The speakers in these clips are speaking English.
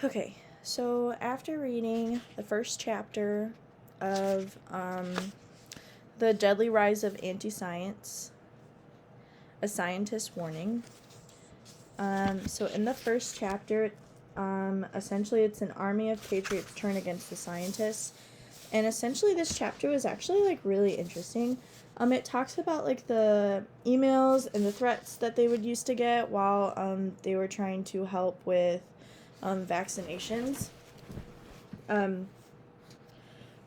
Okay, so after reading the first chapter of The Deadly Rise of Anti-Science, A Scientist's Warning, so in the first chapter, essentially it's an army of patriots turn against the scientists, and essentially this chapter was actually, like, really interesting. It talks about, like, the emails and the threats that they would used to get while, they were trying to help with, vaccinations.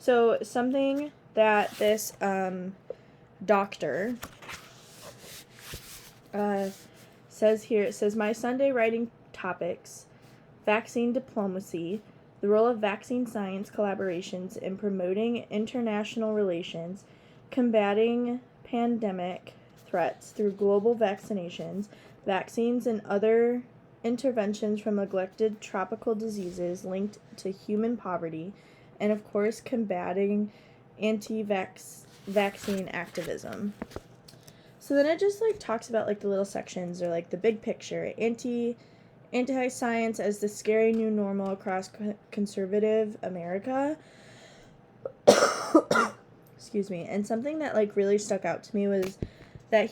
So something that this, doctor, says here, it says, my Sunday writing topics, vaccine diplomacy, the role of vaccine science collaborations in promoting international relations, combating pandemic threats through global vaccinations, vaccines and other interventions from neglected tropical diseases linked to human poverty, and of course combating anti-vaccine activism. So then it just, like, talks about, like, the little sections, or, like, the big picture. Anti-science as the scary new normal across conservative America. Excuse me. And something that, like, really stuck out to me was that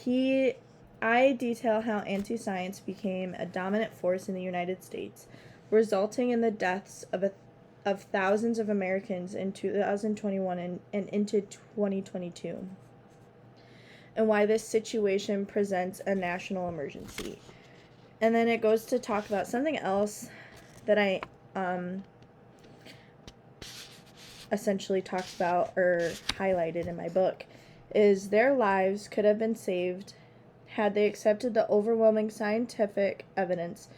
I detail how anti-science became a dominant force in the United States, resulting in the deaths of thousands of Americans in 2021 and into 2022. And why this situation presents a national emergency. And then it goes to talk about something else that I essentially talked about or highlighted in my book, is their lives could have been saved had they accepted the overwhelming scientific evidence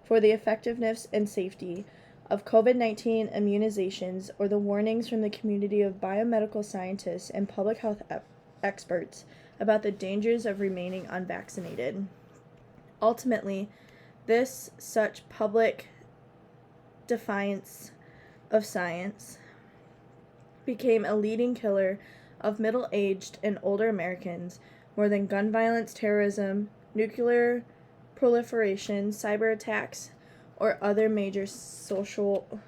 for the effectiveness and safety of COVID-19 immunizations, or the warnings from the community of biomedical scientists and public health experts about the dangers of remaining unvaccinated. Ultimately, such public defiance of science became a leading killer of middle-aged and older Americans more than gun violence, terrorism, nuclear proliferation, cyber attacks, or other major societal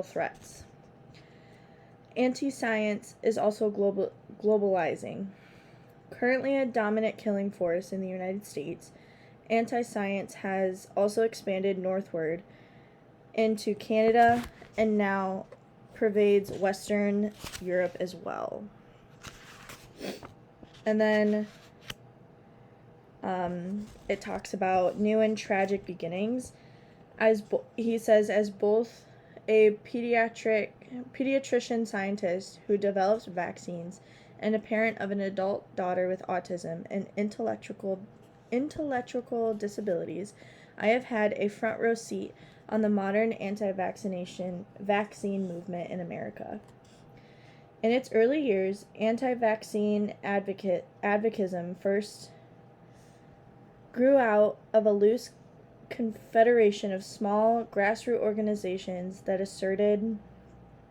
threats. Anti-science is also globalizing. Currently a dominant killing force in the United States, anti-science has also expanded northward into Canada and now pervades Western Europe as well. And then it talks about new and tragic beginnings. He says, as both a pediatrician scientist who develops vaccines and a parent of an adult daughter with autism and intellectual disabilities, I have had a front row seat on the modern anti-vaccine movement in America. In its early years, anti-vaccine advocatism first grew out of a loose confederation of small grassroots organizations that asserted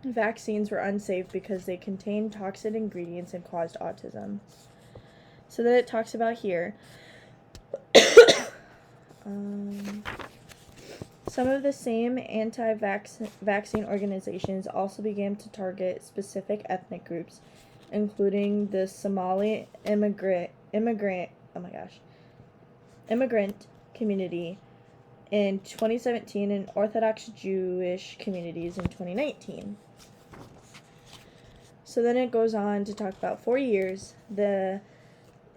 vaccines were unsafe because they contained toxic ingredients and caused autism. So that it talks about here. Some of the same anti-vaccine organizations also began to target specific ethnic groups, including the Somali immigrant community in 2017 and Orthodox Jewish communities in 2019. So then it goes on to talk about 4 years, the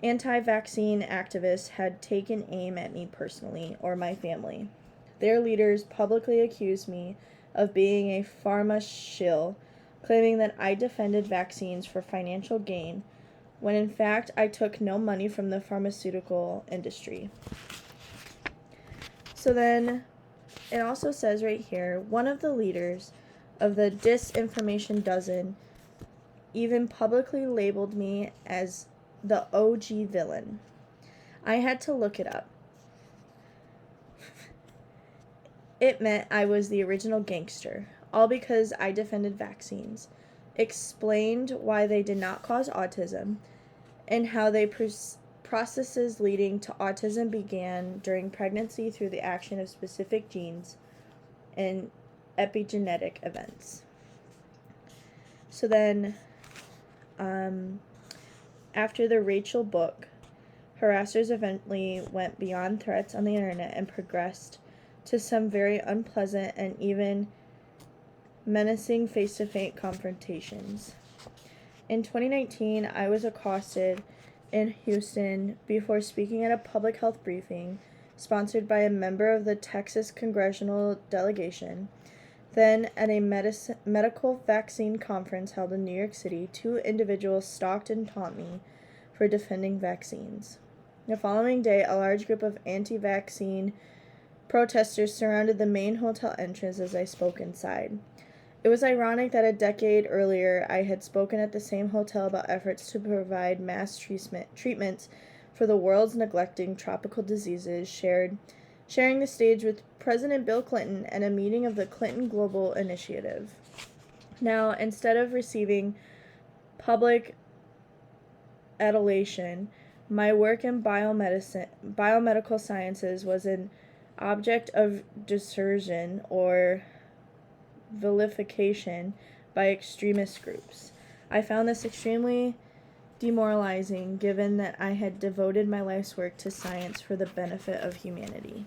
anti-vaccine activists had taken aim at me personally or my family. Their leaders publicly accused me of being a pharma shill, claiming that I defended vaccines for financial gain, when in fact I took no money from the pharmaceutical industry. So then it also says right here, one of the leaders of the disinformation dozen even publicly labeled me as the OG villain. I had to look it up. It meant I was the original gangster, all because I defended vaccines, explained why they did not cause autism, and how they processes leading to autism began during pregnancy through the action of specific genes, and epigenetic events. So then, after the Rachel book, harassers eventually went beyond threats on the internet and progressed to some very unpleasant and even menacing face-to-face confrontations. In 2019, I was accosted in Houston before speaking at a public health briefing sponsored by a member of the Texas congressional delegation. Then, at a medical vaccine conference held in New York City, 2 individuals stalked and taunted me for defending vaccines. The following day, a large group of anti-vaccine protesters surrounded the main hotel entrance as I spoke inside. It was ironic that a decade earlier I had spoken at the same hotel about efforts to provide mass treatments for the world's neglecting tropical diseases, sharing the stage with President Bill Clinton at a meeting of the Clinton Global Initiative. Now, instead of receiving public adulation, my work in biomedical sciences was an object of dispersion or vilification by extremist groups. I found this extremely demoralizing given that I had devoted my life's work to science for the benefit of humanity.